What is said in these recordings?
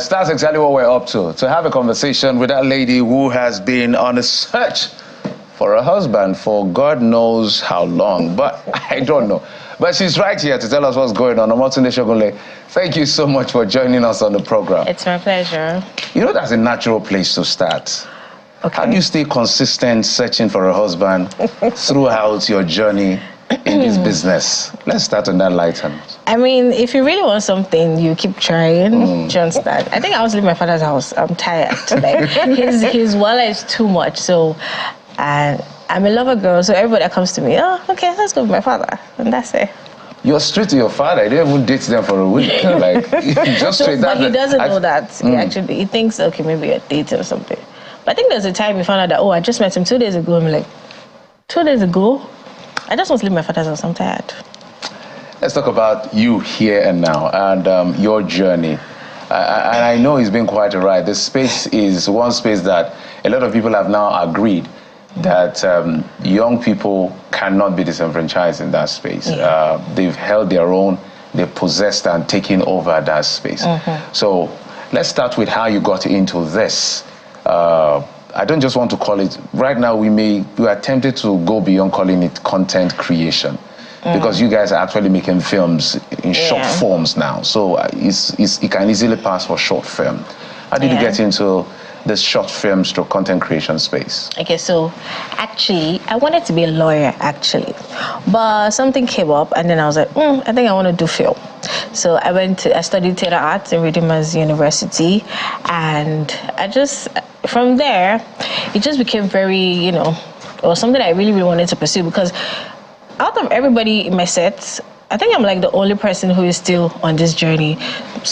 that's exactly what we're up to have a conversation with that lady who has been on a search for a husband for God knows how long, but I don't know. But she's right here to tell us what's going on. Motunde, thank you so much for joining us on the program. It's my pleasure. You know, that's a natural place to start. Okay. How do you stay consistent searching for a husband throughout your journey in this business? Let's start on that light hand. I mean, if you really want something, you keep trying. Do you understand? I think I was leaving my father's house. I'm tired. Like, his wallet is too much. So, I'm a lover girl. So everybody that comes to me, oh, okay, let's go with my father, and that's it. You're straight to your father. You don't even date them for a week. Like, just so, straight. But he doesn't know that. He thinks, okay, maybe you're dating or something. But I think there's a time he found out that, oh, I just met him 2 days ago. I'm like, 2 days ago? I just want to leave my father's house. I'm tired. Let's talk about you here and now and your journey. And I know it's been quite a ride. This space is one space that a lot of people have now agreed that young people cannot be disenfranchised in that space. Yeah. They've held their own, they've possessed and taken over that space. So let's start with how you got into this. I don't just want to call it, right now we are tempted to go beyond calling it content creation because you guys are actually making films in short forms now. So it can easily pass for short film. How did you get into this short film stroke content creation space? Okay, so actually, I wanted to be a lawyer, actually. But something came up, and then I was like, I think I want to do film. So I studied theater arts in Redeemers University, and from there, it just became very, it was something I really, really wanted to pursue because out of everybody in my set, I think I'm like the only person who is still on this journey.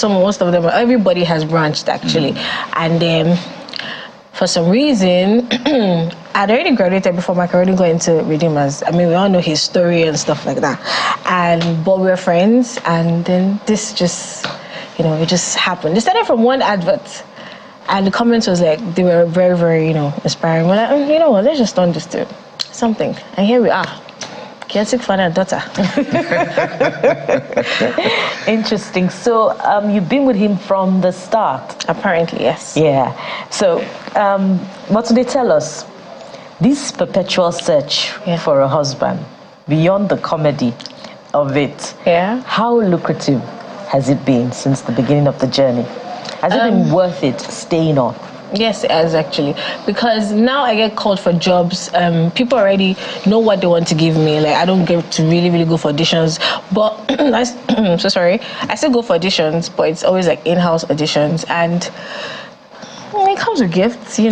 Most of them, everybody has branched actually. And then for some reason, I'd already graduated before macaroni going into Redeemers. I mean, we all know his story and stuff like that. But we were friends, and then this just, it just happened. It started from one advert, and the comments was like, they were very, very, inspiring. We're like, you know what, let's just turn this to something. And here we are. Chaotic father and daughter. Interesting. So you've been with him from the start? Apparently, yes. Yeah. So what do they tell us? This perpetual search for a husband, beyond the comedy of it, how lucrative has it been since the beginning of the journey? Has it been worth it staying on? Yes, it has actually, because now I get called for jobs. People already know what they want to give me. Like, I don't get to really, really go for auditions, but I'm so sorry. I still go for auditions, but it's always like in-house auditions, and it comes with gifts, They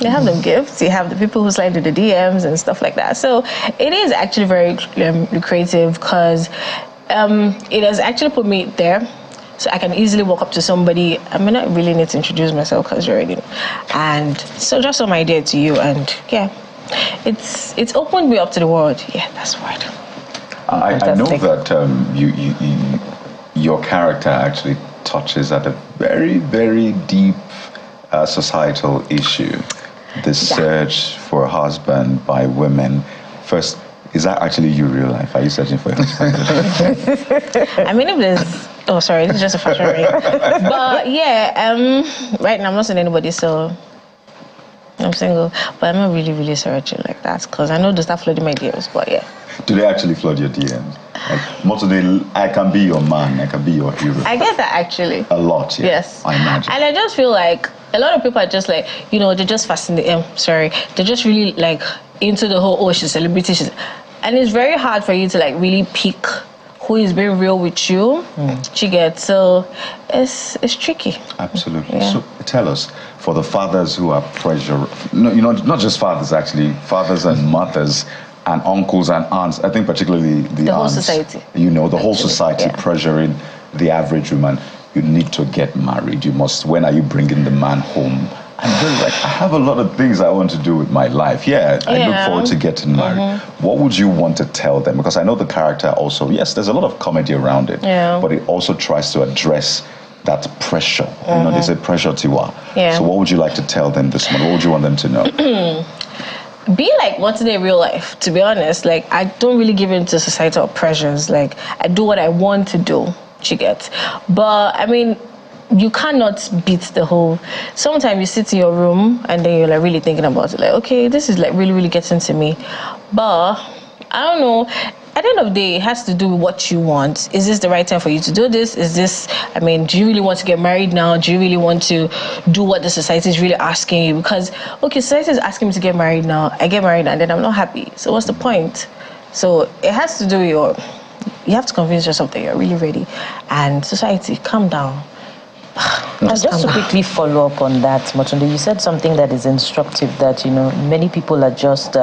have them gifts. You have the people who slide to the DMs and stuff like that. So it is actually very lucrative because it has actually put me there. So I can easily walk up to somebody. I may not really need to introduce myself because you already know. And so just some idea to you, and it's opened me up to the world. Yeah, that's the word. I know that your character actually touches at a very, very deep societal issue. The search for a husband by women. First, is that actually you real life? Are you searching for a husband? I mean, if there's... Oh, sorry, this is just a fashion ring. But yeah, right now I'm not seeing anybody, so I'm single. But I'm not really, really searching like that because I know they start flooding my DMs, but yeah. Do they actually flood your DMs? Like, Motunde, I can be your man, I can be your hero. I get that actually. A lot, yeah. Yes. I imagine. And I just feel like a lot of people are just like, they're just fascinated. They're just really like into the whole, she's a celebrity. And it's very hard for you to like really pick who is being real with you. So it's tricky. Absolutely. Yeah. So tell us, for the fathers who are not just fathers actually, fathers and mothers and uncles and aunts, I think particularly the whole aunts, society. The whole society pressuring the average woman, you need to get married. When are you bringing the man home? And they're like, I have a lot of things I want to do with my life. I look forward to getting married. What would you want to tell them? Because I know the character also, yes, there's a lot of comedy around it, but it also tries to address that pressure. They say pressure tiwa. So what would you like to tell them this morning? What would you want them to know? Be like what's their real life, to be honest. Like, I don't really give in to societal pressures. Like, I do what I want to do, you get. But I mean, you cannot beat the whole. Sometimes you sit in your room and then you're like really thinking about it, like, okay, this is like really, really getting to me. But I don't know. At the end of the day, it has to do with what you want. Is this the right time for you to do this? Is this, I mean, do you really want to get married now? Do you really want to do what the society is really asking you? Because, okay, society is asking me to get married now. I get married and then I'm not happy. So what's the point? So it has to do with you have to convince yourself that you're really ready. And society, calm down. Just to quickly follow up on that, Motunde, you said something that is instructive, that, many people are just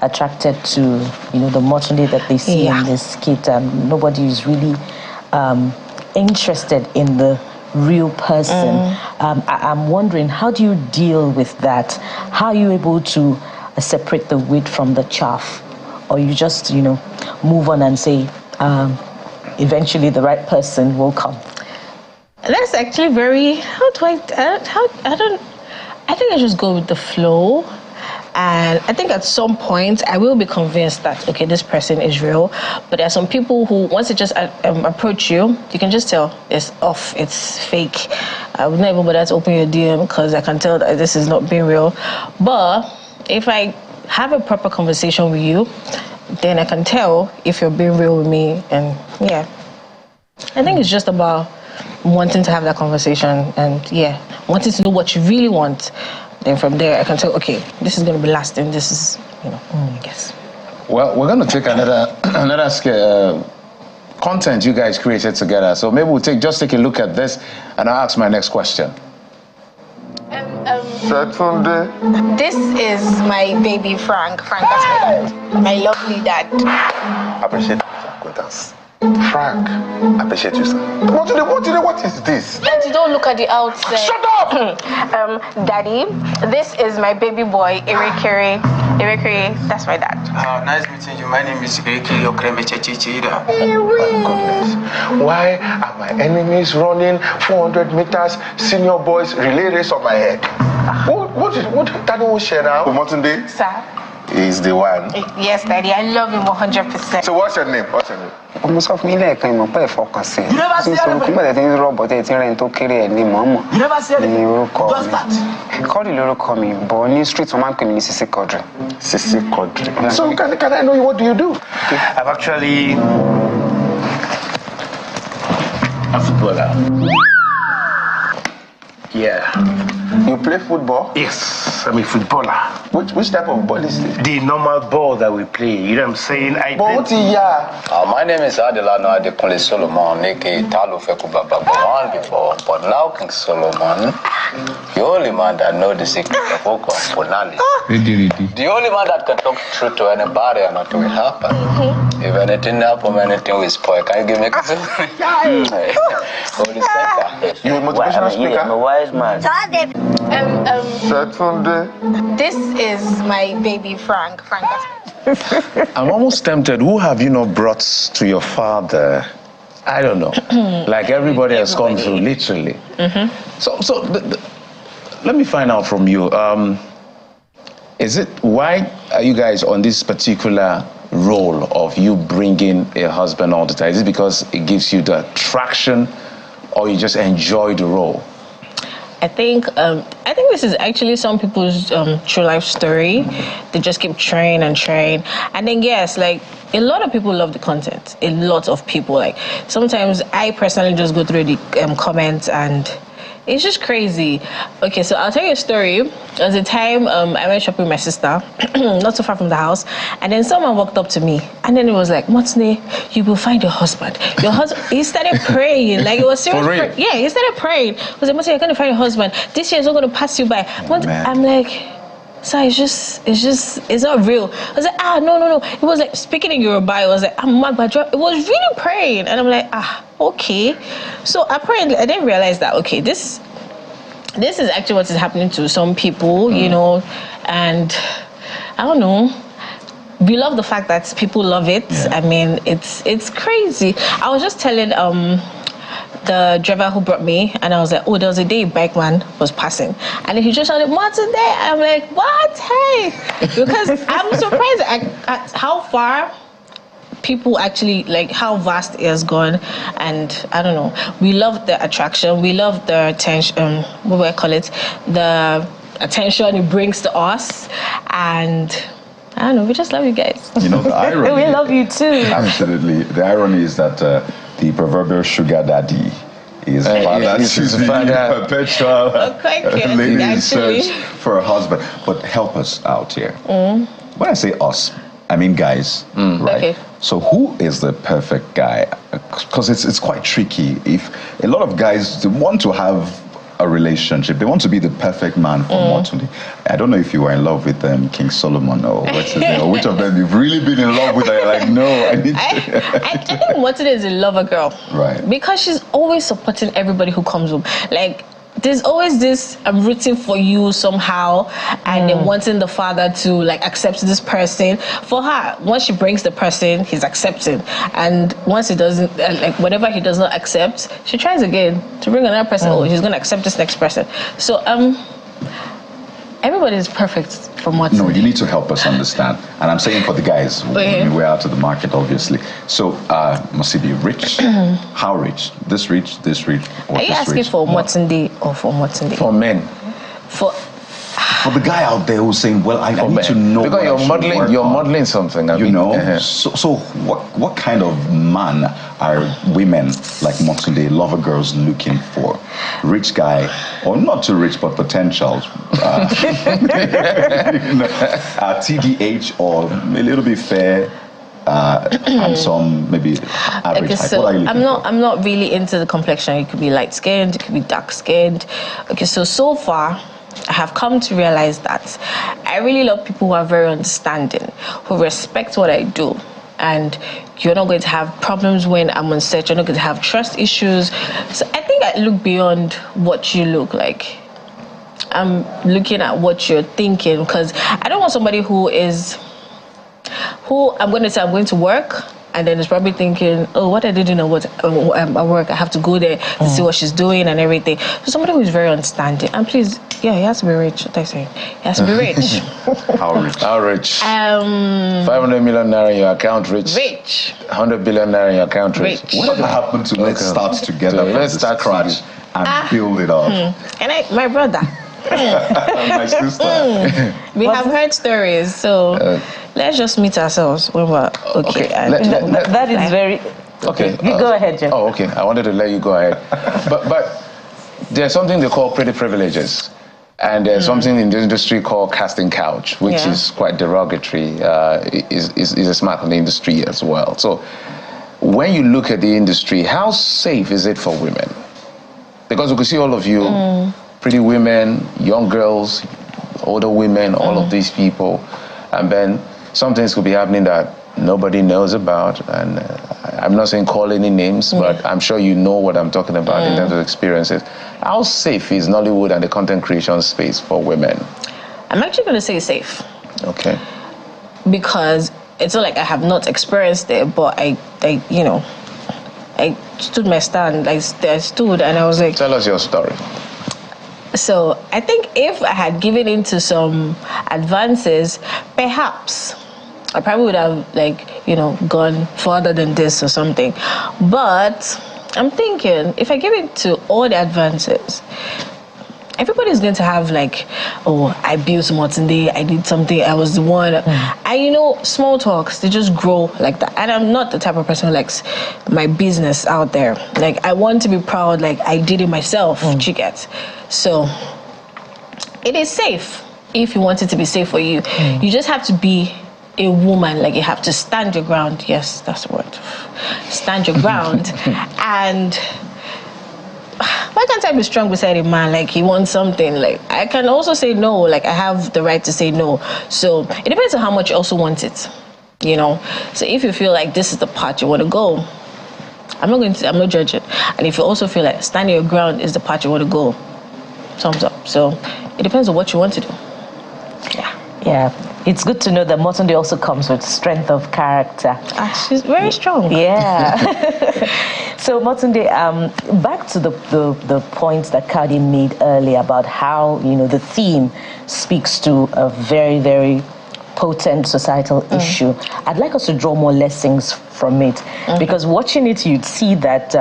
attracted to, the Motunde that they see in this skit. Nobody is really interested in the real person. I'm wondering, how do you deal with that? How are you able to separate the wheat from the chaff? Or you just, move on and say, eventually the right person will come? That's actually very, I think I just go with the flow. And I think at some point I will be convinced that, okay, this person is real. But there are some people who, once they just approach you, you can just tell it's off, it's fake. I would not even bother to open your DM because I can tell that this is not being real. But if I have a proper conversation with you, then I can tell if you're being real with me. And yeah, I think it's just about wanting to have that conversation and wanting to know what you really want. Then from there I can tell, okay, this is going to be lasting. This is, I guess. Well, we're going to take another content you guys created together. So maybe we'll take a look at this and I'll ask my next question. This is my baby Frank. Frank, that's my dad. My lovely dad. Appreciate your acquaintance. Frank, I appreciate you, sir. What is this? Daddy, don't look at the outside. Shut up! Daddy, this is my baby boy, Erekere. Erekere, that's my dad. Nice meeting you. My name is Erekere Okremechechichida. My goodness. Why are my enemies running 400 meters senior boys relay race on my head? What Daddy will share now? Motunde? Sir? Is the one. Yes, Daddy, I love him 100%. So what's your name? Almost off me like I'm a pay for concern. You never see anybody. You never see anybody. Call the little call me, but on the streets, my man came in Sisi Kodri. Sisi Kodri. So can I know what do you do? I've actually A footballer. Yeah. You play football? Yes, I'm a footballer. Which type of ball is this? The normal ball that we play, you know what I'm saying? My name is Adelano Adekunle Solomon, aka Talo Fekubaba before, but now King Solomon, the only man that knows the secret of Okonfonali. The only man that can talk truth to anybody and nothing will happen. If anything happens, anything will spoil. Can you give me a question? You're a motivational speaker? I'm a wise man. This is my baby Frank. Frank, that's I'm almost tempted. Who have you not brought to your father? I don't know. Like everybody has come through, literally. So let me find out from you. Why are you guys on this particular role of you bringing a husband all the time? Is it because it gives you the attraction, or you just enjoy the role? I think this is actually some people's true life story. They just keep trying and trying, and then yes, like a lot of people love the content. A lot of people, like sometimes I personally just go through the comments and it's just crazy. Okay, so I'll tell you a story. There was a time I went shopping with my sister, not so far from the house, and then someone walked up to me, and then it was like, Motunde, you will find your husband. Your husband. He started praying, like it was serious. For real? Yeah, he started praying. He was like, Motunde, you're gonna find your husband. This year is not gonna pass you by. I'm like, so it's not real. I was like, no. It was like speaking in Yoruba. It was like, it was really praying, and I'm like, okay. So apparently, I didn't realize that. Okay, this is actually what is happening to some people, you know, and I don't know. We love the fact that people love it. Yeah. I mean, it's crazy. I was just telling the driver who brought me, and I was like, there was a day a bike man was passing, and then he just shouted, Motunde. I'm like, what? Hey, because I'm surprised at how far people actually like how vast it has gone, and I don't know. We love the attraction. We love the attention. What do I call it? The attention it brings to us, and I don't know. We just love you guys. You know the irony. We love you too. Absolutely. The irony is that the proverbial sugar daddy is father to the perpetual lady search for a husband. But help us out here. When I say us, I mean guys, right? Okay. So who is the perfect guy? Because it's quite tricky. If a lot of guys want to have a relationship, they want to be the perfect man for Motunde. I don't know if you were in love with King Solomon or what's his name, or which of them you've really been in love with. You're like, no, I need to. I think Motunde is a lover girl, right? Because she's always supporting everybody who comes home. Like, there's always this I'm rooting for you somehow, and then wanting the father to like accept this person. For her, once she brings the person, he's accepting, and once he doesn't, like whatever he does not accept, she tries again to bring another person. Oh, he's gonna accept this next person. So everybody is perfect from what. No, you need to help us understand. And I'm saying for the guys, we're out of the market, obviously. So must he be rich? How rich? This rich? This rich? Are you asking for Motunde or for Motunde? For men. For the guy out there who's saying, well, I need to know. Because you're modeling something. You know. So what kind of man are women like Motunde, lover girls, looking for? Rich guy, or not too rich but potential? TDH, or a little bit fair, and some maybe average height. So what are you looking for? I'm not really into the complexion. It could be light skinned, it could be dark skinned. Okay, so far I have come to realize that I really love people who are very understanding, who respect what I do. And you're not going to have problems when I'm on set. You're not going to have trust issues. So I think I look beyond what you look like. I'm looking at what you're thinking, because I don't want somebody who I'm going to say I'm going to work, and then is probably thinking, oh, what I did at work, I have to go there to see what she's doing and everything. So somebody who is very understanding. And please, he has to be rich. What I say? He has to be rich. How rich? How rich? 500 million naira in your account, rich. 100 billion naira in your account, rich. Whatever happened to let's start together let's start scratch and build it up? And my brother. My sister. We have heard stories, so let's just meet ourselves when we're okay. That is very... Okay. You go ahead, Jim. Oh, okay. I wanted to let you go ahead. But there's something they call pretty privileges. And there's something in the industry called casting couch, which is quite derogatory. Is a smack on the industry as well. So when you look at the industry, how safe is it for women? Because we can see all of you, pretty women, young girls, older women, all of these people. And then some things could be happening that nobody knows about. And I'm not saying call any names, but I'm sure you know what I'm talking about in terms of experiences. How safe is Nollywood and the content creation space for women? I'm actually going to say safe. Okay. Because it's not like I have not experienced it, but I stood my stand. I stood and I was like... Tell us your story. So I think if I had given into some advances, perhaps I probably would have gone further than this or something. But I'm thinking if I give into all the advances, everybody's going to have I built Motunde, I did something, I was the one. And small talks, they just grow like that. And I'm not the type of person who likes my business out there. Like, I want to be proud, like I did it myself, you get. So it is safe if you want it to be safe for you. You just have to be a woman, like you have to stand your ground. Yes, that's the word. Stand your ground. And why can't I be strong beside a man? Like, he wants something. Like, I can also say no. Like, I have the right to say no. So it depends on how much you also want it. So if you feel like this is the part you want to go, I'm not judging. And if you also feel like standing your ground is the part you want to go, thumbs up. So it depends on what you want to do. Yeah. It's good to know that Motunde also comes with strength of character. She's very strong. Yeah. So Motunde, back to the points that Kadi made earlier about how the theme speaks to a very, very potent societal issue. I'd like us to draw more lessons from it, because watching it, you'd see that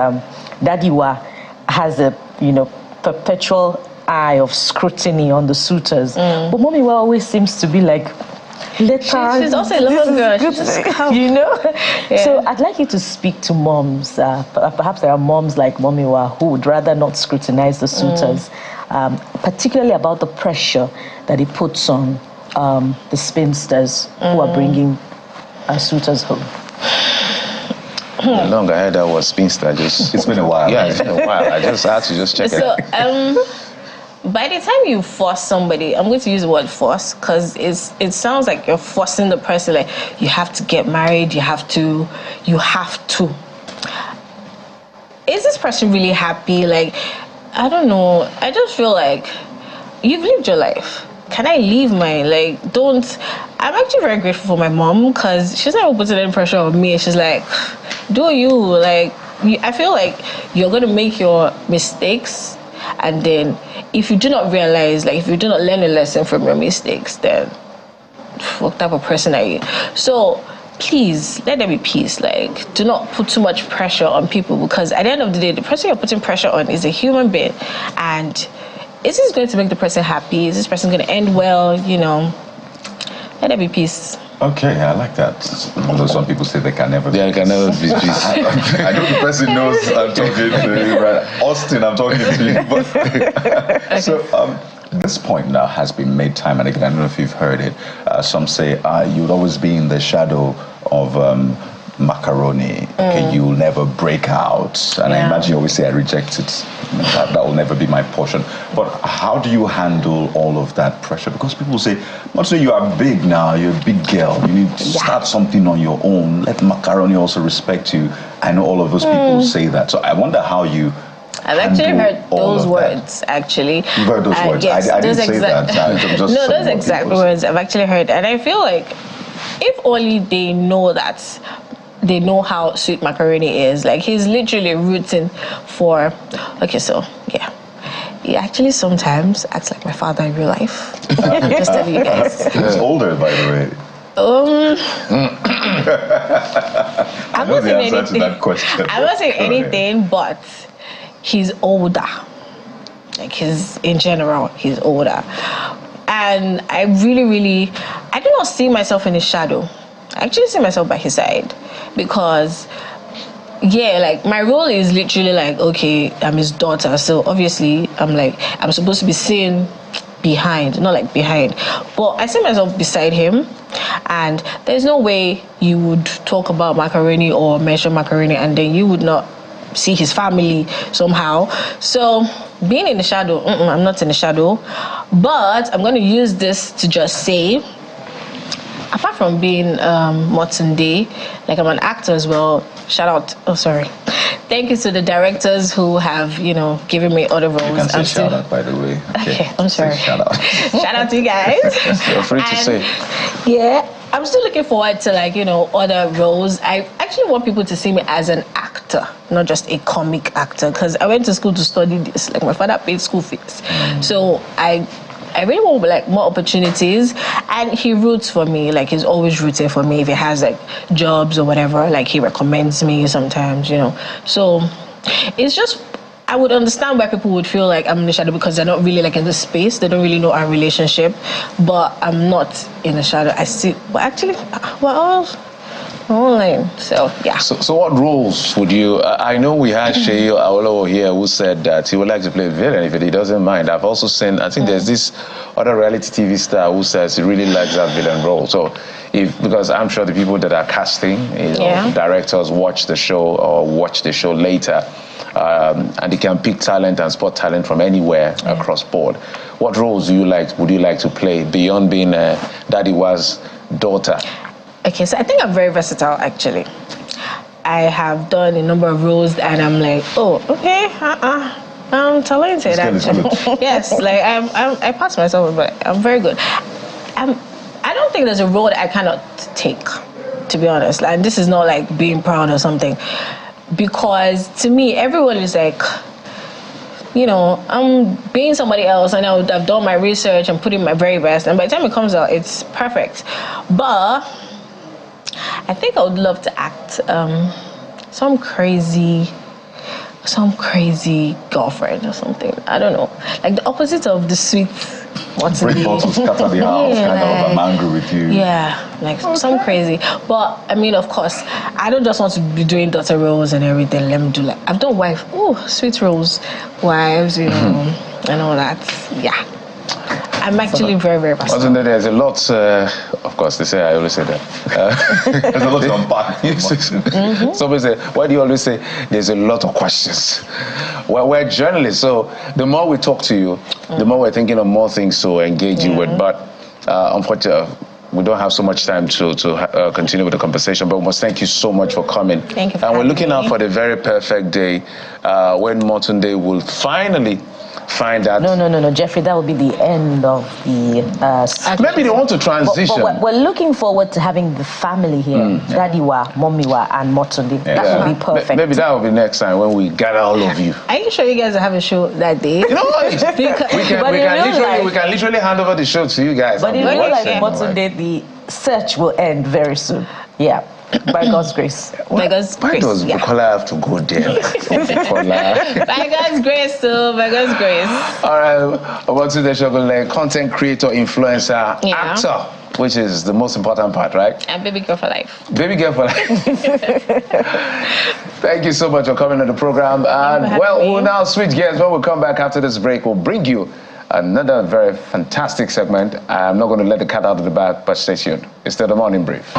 Dadiwa has a perpetual eye of scrutiny on the suitors, but Momiwa always seems to be like, she's also a little girl. So I'd like you to speak to moms. Perhaps there are moms like Momiwa who would rather not scrutinize the suitors, particularly about the pressure that it puts on the spinsters who are bringing suitors home. Long I heard that was spinster. It's been a while. Yeah, it's been a while. I just had to check it. By the time you force somebody, I'm going to use the word force because it sounds like you're forcing the person, like you have to get married, you have to. Is this person really happy? Like, I don't know. I just feel like you've lived your life. Can I leave mine? Like, don't. I'm actually very grateful for my mom because she's not putting any pressure on me. She's like, do you? Like, I feel like you're going to make your mistakes. And then if you do not realize, like if you do not learn a lesson from your mistakes, then what type of person are you? So please, let there be peace. Like, do not put too much pressure on people, because at the end of the day, the person you're putting pressure on is a human being. And is this going to make the person happy? Is this person going to end well? Let there be peace. Okay, I like that. Although some people say they can never be peace. Can never be peace. I know the person knows I'm talking to, right? Austin, I'm talking to you. But so, this point now has been made time and again. I don't know if you've heard it. Some say you'd always be in the shadow of macaroni. Okay, you'll never break out. And I imagine you always say, I reject it. That will never be my portion. But how do you handle all of that pressure? Because people say, Motunde, you are big now, you're a big girl. You need to start something on your own. Let macaroni also respect you. I know all of those people say that. So I wonder how you I've actually heard those words, actually. You've heard those words? Yes, I didn't say that. No, those exact words I've actually heard. And I feel like if only they know that, they know how sweet macaroni is. Like, he's literally rooting for... Okay, so, yeah. He actually sometimes acts like my father in real life. Just telling you guys. He's older, by the way. I'm not saying anything. To that question. I'm not saying anything, but he's older. Like, in general, he's older. And I really, I do not see myself in his shadow. I actually see myself by his side. Because, like, my role is literally like, okay, I'm his daughter. So obviously, I'm supposed to be seen behind, not like behind. But I see myself beside him. And there's no way you would talk about macaroni or mention macaroni and then you would not see his family somehow. So being in the shadow, I'm not in the shadow. But I'm going to use this to just say, apart from being Motunde, like, I'm an actor as well. Shout out. Oh, sorry. Thank you to the directors who have, given me other roles. You can say shout out, by the way. Okay, I'm sorry. Shout out. Shout out to you guys. Feel free to say. Yeah, I'm still looking forward to, like, other roles. I actually want people to see me as an actor, not just a comic actor, because I went to school to study this. Like, my father paid school fees. So I really want, like, more opportunities, and he roots for me. Like, he's always rooting for me. If he has, like, jobs or whatever, like, he recommends me sometimes, So it's just, I would understand why people would feel like I'm in the shadow, because they're not really, like, in the space. They don't really know our relationship, but I'm not in the shadow. I see, well, actually, online. So, yeah. So what roles would you... I know we had Sheyi Awolowo here who said that he would like to play a villain if he doesn't mind. I've also seen... I think there's this other reality TV star who says he really likes that villain role. So, because I'm sure the people that are casting, directors watch the show or watch the show later, and they can pick talent and spot talent from anywhere across board. What roles would you like to play beyond being Dadiwa's daughter? Okay, so I think I'm very versatile, actually. I have done a number of roles, and I'm like, oh, okay, I'm talented, actually. Yes, like, I pass myself, but I'm very good. I don't think there's a role that I cannot take, to be honest. And this is not like being proud or something. Because to me, everyone is like, I'm being somebody else, and I would have done my research and put in my very best, and by the time it comes out, it's perfect. But I think I would love to act some crazy girlfriend or something. I don't know, like the opposite of the sweet. Break bottles, scatter the house, kind of. I'm angry with you. Yeah, like some crazy. But I mean, of course, I don't just want to be doing daughter roles and everything. Let me do like I've done wife, sweet roles, wives, and all that. Yeah. I'm actually very, very passionate. There's a lot, of course, I always say that. There's a lot to unpack. Somebody say, why do you always say there's a lot of questions? Well, we're journalists, so the more we talk to you, the more we're thinking of more things to engage you with. But unfortunately, we don't have so much time to continue with the conversation, but we must thank you so much for coming. Thank you for And we're looking having out for the very perfect day when Motunde will finally find out. No, Jeffrey, that will be the end of the... Maybe they want to transition. But we're looking forward to having the family here. Daddy wa, Mommy wa, and Motunde. That would be perfect. Maybe that will be next time when we gather all of you. Are you sure you guys have a show that day? You know what? we can literally hand over the show to you guys. But it looks like Motunde, the search will end very soon. Yeah. By God's grace. By God's grace. Why does Bukola have to go there? By God's grace, so by God's grace. All right, about today, Shogole, content creator, influencer, actor, which is the most important part, right? And baby girl for life. Baby girl for life. Thank you so much for coming on the program. And we'll now switch gears. When we come back after this break, we'll bring you another very fantastic segment. I'm not going to let the cat out of the bag, but stay tuned. It's still the morning brief.